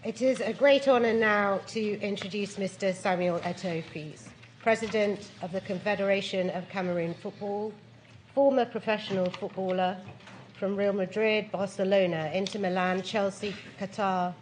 It is a great honour now to introduce Mr. Samuel Eto'o, please. President of the Confederation of Cameroon Football, former professional footballer from Real Madrid, Barcelona, Inter Milan, Chelsea, Qatar,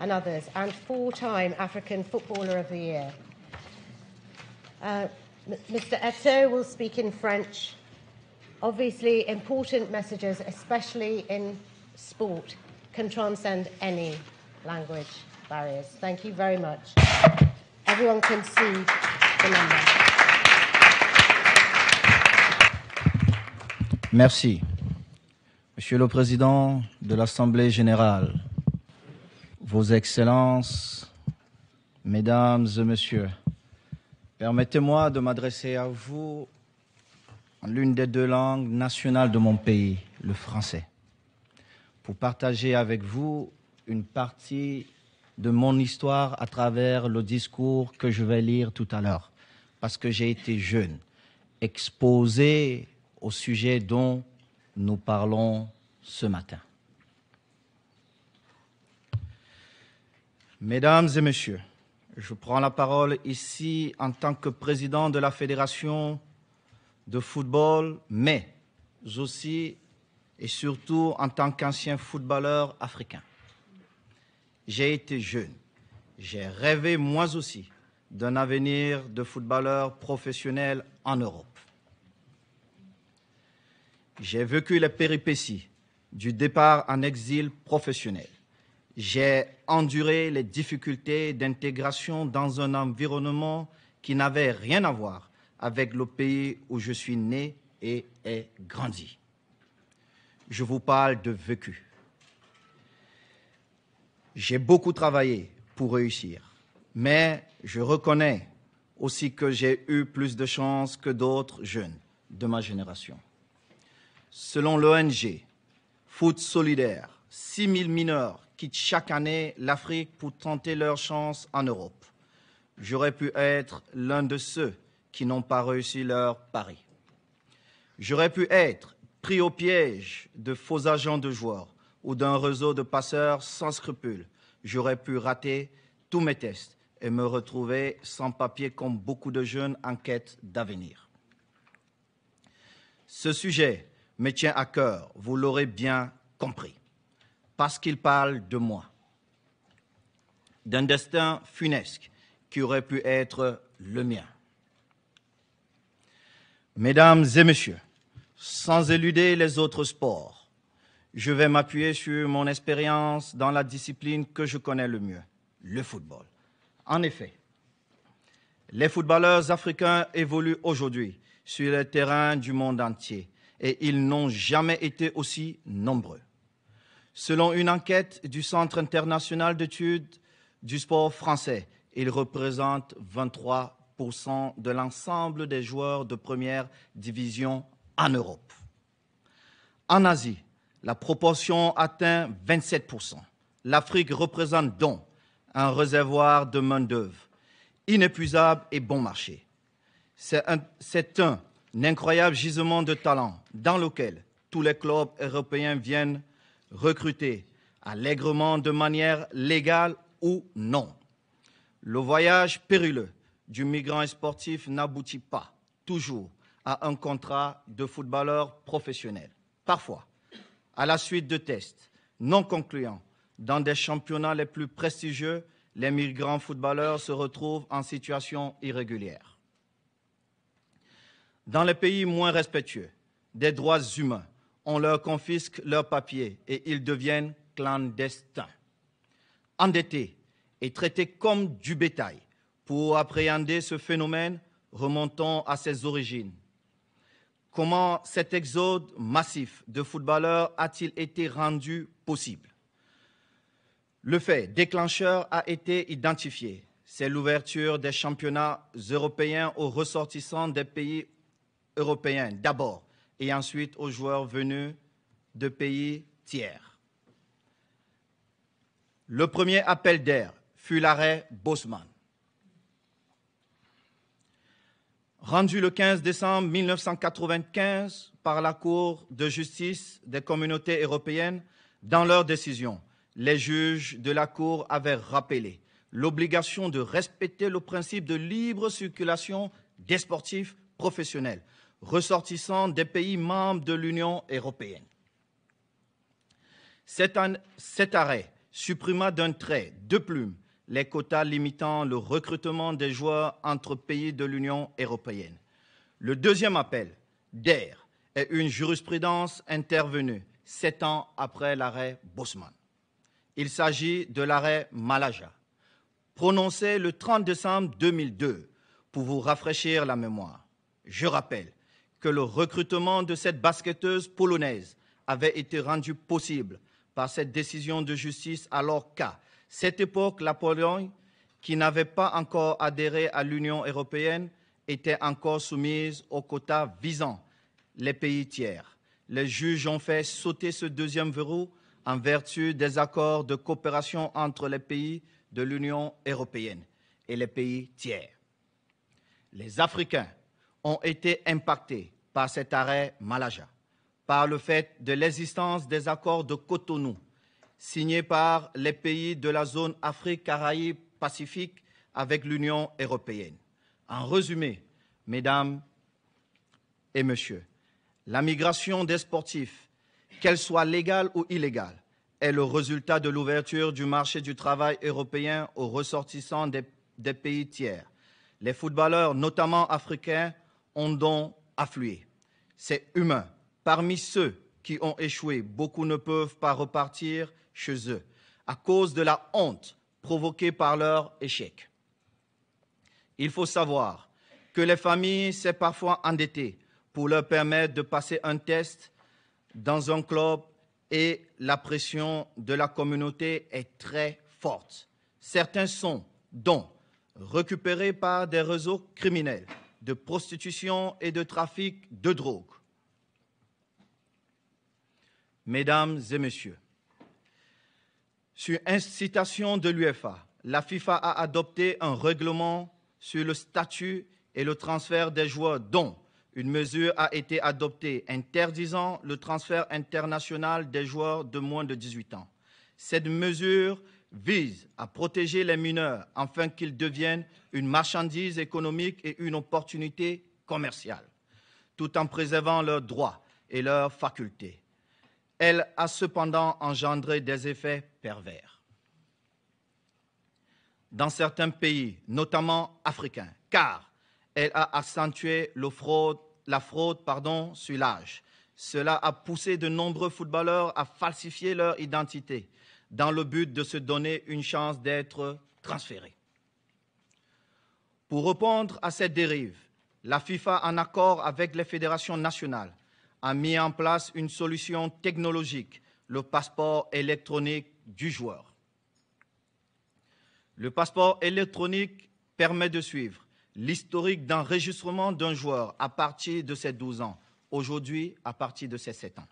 and others, and four-time African Footballer of the Year. Mr. Eto'o will speak in French. Obviously, important messages, especially in sport, can transcend any language barriers. Thank you very much. Everyone can see the number. Merci. Monsieur le Président de l'Assemblée générale, Vos Excellences, Mesdames et Messieurs, permettez-moi de m'adresser à vous en l'une des deux langues nationales de mon pays, le français, pour partager avec vous une partie de mon histoire à travers le discours que je vais lire tout à l'heure, parce que j'ai été jeune, exposé au sujet dont nous parlons ce matin. Mesdames et messieurs, je prends la parole ici en tant que président de la Fédération de football, mais aussi et surtout en tant qu'ancien footballeur africain. J'ai été jeune, j'ai rêvé moi aussi d'un avenir de footballeur professionnel en Europe. J'ai vécu les péripéties du départ en exil professionnel. J'ai enduré les difficultés d'intégration dans un environnement qui n'avait rien à voir avec le pays où je suis né et ai grandi. Je vous parle de vécu. J'ai beaucoup travaillé pour réussir, mais je reconnais aussi que j'ai eu plus de chance que d'autres jeunes de ma génération. Selon l'ONG Foot Solidaire, 6 000 mineurs quittent chaque année l'Afrique pour tenter leur chance en Europe. J'aurais pu être l'un de ceux qui n'ont pas réussi leur pari. J'aurais pu être pris au piège de faux agents de joueurs ou d'un réseau de passeurs sans scrupules. J'aurais pu rater tous mes tests et me retrouver sans papier comme beaucoup de jeunes en quête d'avenir. Ce sujet me tient à cœur, vous l'aurez bien compris, parce qu'il parle de moi, d'un destin funeste qui aurait pu être le mien. Mesdames et messieurs, sans éluder les autres sports, je vais m'appuyer sur mon expérience dans la discipline que je connais le mieux, le football. En effet, les footballeurs africains évoluent aujourd'hui sur les terrains du monde entier et ils n'ont jamais été aussi nombreux. Selon une enquête du Centre international d'études du sport français, ils représentent 23% de l'ensemble des joueurs de première division en Europe. En Asie, la proportion atteint 27%. L'Afrique représente donc un réservoir de main-d'œuvre inépuisable et bon marché. C'est un incroyable gisement de talent dans lequel tous les clubs européens viennent recruter allègrement de manière légale ou non. Le voyage périlleux du migrant sportif n'aboutit pas toujours à un contrat de footballeur professionnel. Parfois, à la suite de tests non concluants dans des championnats les plus prestigieux, les migrants footballeurs se retrouvent en situation irrégulière. Dans les pays moins respectueux des droits humains, on leur confisque leurs papiers et ils deviennent clandestins. Endettés et traités comme du bétail. Pour appréhender ce phénomène, remontons à ses origines. Comment cet exode massif de footballeurs a-t-il été rendu possible? Le fait déclencheur a été identifié. C'est l'ouverture des championnats européens aux ressortissants des pays européens d'abord et ensuite aux joueurs venus de pays tiers. Le premier appel d'air fut l'arrêt Bosman. Rendu le 15 décembre 1995 par la Cour de justice des communautés européennes, dans leur décision, les juges de la Cour avaient rappelé l'obligation de respecter le principe de libre circulation des sportifs professionnels ressortissants des pays membres de l'Union européenne. Cet arrêt supprima d'un trait de plume les quotas limitant le recrutement des joueurs entre pays de l'Union européenne. Le deuxième appel d'air est une jurisprudence intervenue 7 ans après l'arrêt Bosman. Il s'agit de l'arrêt Malaja, prononcé le 30 décembre 2002. Pour vous rafraîchir la mémoire, je rappelle que le recrutement de cette basketteuse polonaise avait été rendu possible par cette décision de justice alors qu'à cette époque, la Pologne, qui n'avait pas encore adhéré à l'Union européenne, était encore soumise aux quotas visant les pays tiers. Les juges ont fait sauter ce deuxième verrou en vertu des accords de coopération entre les pays de l'Union européenne et les pays tiers. Les Africains ont été impactés par cet arrêt Malaja, par le fait de l'existence des accords de Cotonou, signés par les pays de la zone Afrique-Caraïbes-Pacifique avec l'Union européenne. En résumé, mesdames et messieurs, la migration des sportifs, qu'elle soit légale ou illégale, est le résultat de l'ouverture du marché du travail européen aux ressortissants des pays tiers. Les footballeurs, notamment africains, ont donc afflué. C'est humain. Parmi ceux qui ont échoué, beaucoup ne peuvent pas repartir chez eux à cause de la honte provoquée par leur échec. Il faut savoir que les familles s'est parfois endettées pour leur permettre de passer un test dans un club et la pression de la communauté est très forte. Certains sont donc récupérés par des réseaux criminels de prostitution et de trafic de drogue. Mesdames et messieurs, sur incitation de l'UEFA, la FIFA a adopté un règlement sur le statut et le transfert des joueurs dont une mesure a été adoptée interdisant le transfert international des joueurs de moins de 18 ans. Cette mesure vise à protéger les mineurs afin qu'ils deviennent une marchandise économique et une opportunité commerciale, tout en préservant leurs droits et leurs facultés. Elle a cependant engendré des effets pervers dans certains pays, notamment africains, car elle a accentué la fraude sur l'âge. Cela a poussé de nombreux footballeurs à falsifier leur identité dans le but de se donner une chance d'être transférés. Pour répondre à cette dérive, la FIFA, en accord avec les fédérations nationales, a mis en place une solution technologique, le passeport électronique du joueur. Le passeport électronique permet de suivre l'historique d'enregistrement d'un joueur à partir de ses 12 ans, aujourd'hui à partir de ses 7 ans.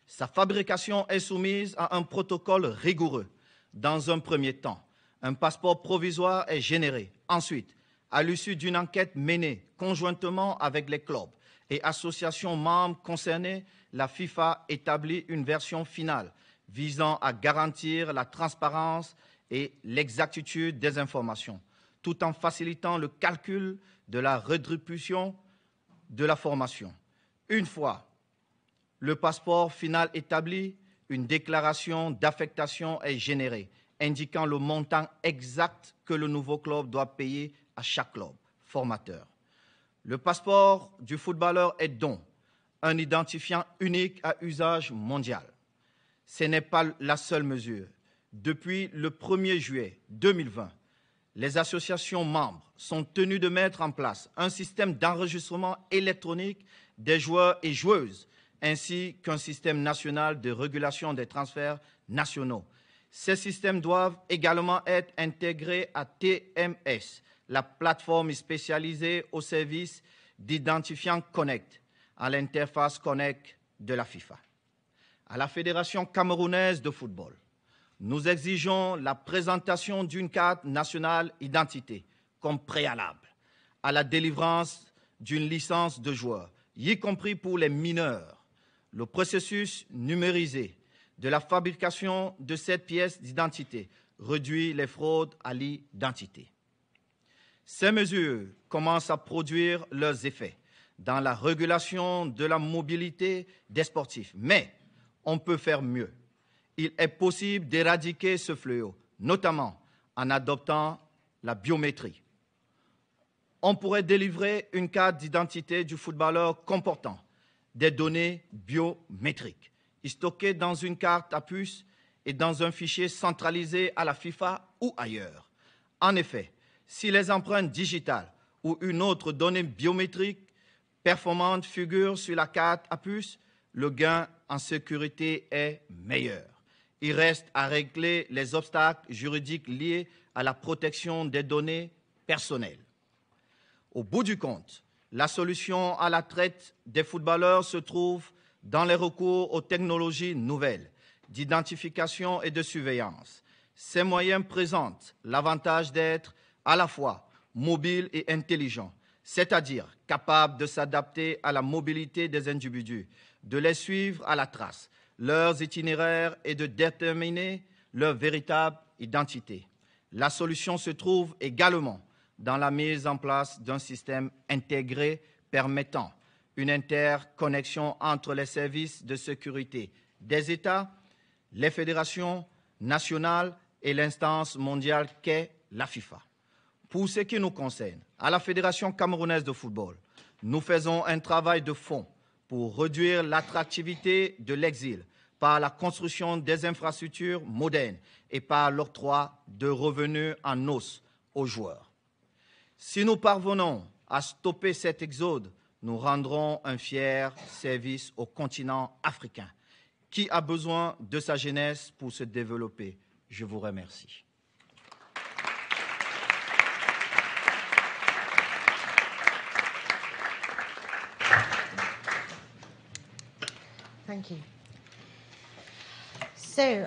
Sa fabrication est soumise à un protocole rigoureux. Dans un premier temps, un passeport provisoire est généré. Ensuite, à l'issue d'une enquête menée conjointement avec les clubs et associations membres concernées, la FIFA établit une version finale visant à garantir la transparence et l'exactitude des informations, tout en facilitant le calcul de la rétribution de la formation. Une fois le passeport final établi, une déclaration d'affectation est générée, indiquant le montant exact que le nouveau club doit payer à chaque club formateur. Le passeport du footballeur est donc un identifiant unique à usage mondial. Ce n'est pas la seule mesure. Depuis le 1er juillet 2020, les associations membres sont tenues de mettre en place un système d'enregistrement électronique des joueurs et joueuses, ainsi qu'un système national de régulation des transferts nationaux. Ces systèmes doivent également être intégrés à TMS, la plateforme spécialisée au service d'identifiant Connect, à l'interface Connect de la FIFA. À la Fédération camerounaise de football, nous exigeons la présentation d'une carte nationale d'identité comme préalable à la délivrance d'une licence de joueur, y compris pour les mineurs. Le processus numérisé de la fabrication de cette pièce d'identité réduit les fraudes à l'identité. Ces mesures commencent à produire leurs effets dans la régulation de la mobilité des sportifs. Mais on peut faire mieux. Il est possible d'éradiquer ce fléau, notamment en adoptant la biométrie. On pourrait délivrer une carte d'identité du footballeur comportant des données biométriques, stockées dans une carte à puce et dans un fichier centralisé à la FIFA ou ailleurs. En effet, si les empreintes digitales ou une autre donnée biométrique performante figure sur la carte à puce, le gain en sécurité est meilleur. Il reste à régler les obstacles juridiques liés à la protection des données personnelles. Au bout du compte, la solution à la traite des footballeurs se trouve dans les recours aux technologies nouvelles d'identification et de surveillance. Ces moyens présentent l'avantage d'être à la fois mobiles et intelligents, c'est-à-dire capables de s'adapter à la mobilité des individus, de les suivre à la trace, leurs itinéraires et de déterminer leur véritable identité. La solution se trouve également dans la mise en place d'un système intégré permettant une interconnexion entre les services de sécurité des États, les fédérations nationales et l'instance mondiale qu'est la FIFA. Pour ce qui nous concerne, à la Fédération camerounaise de football, nous faisons un travail de fond pour réduire l'attractivité de l'exil par la construction des infrastructures modernes et par l'octroi de revenus en os aux joueurs. Si nous parvenons à stopper cet exode, nous rendrons un fier service au continent africain qui a besoin de sa jeunesse pour se développer. Je vous remercie. Thank you. So,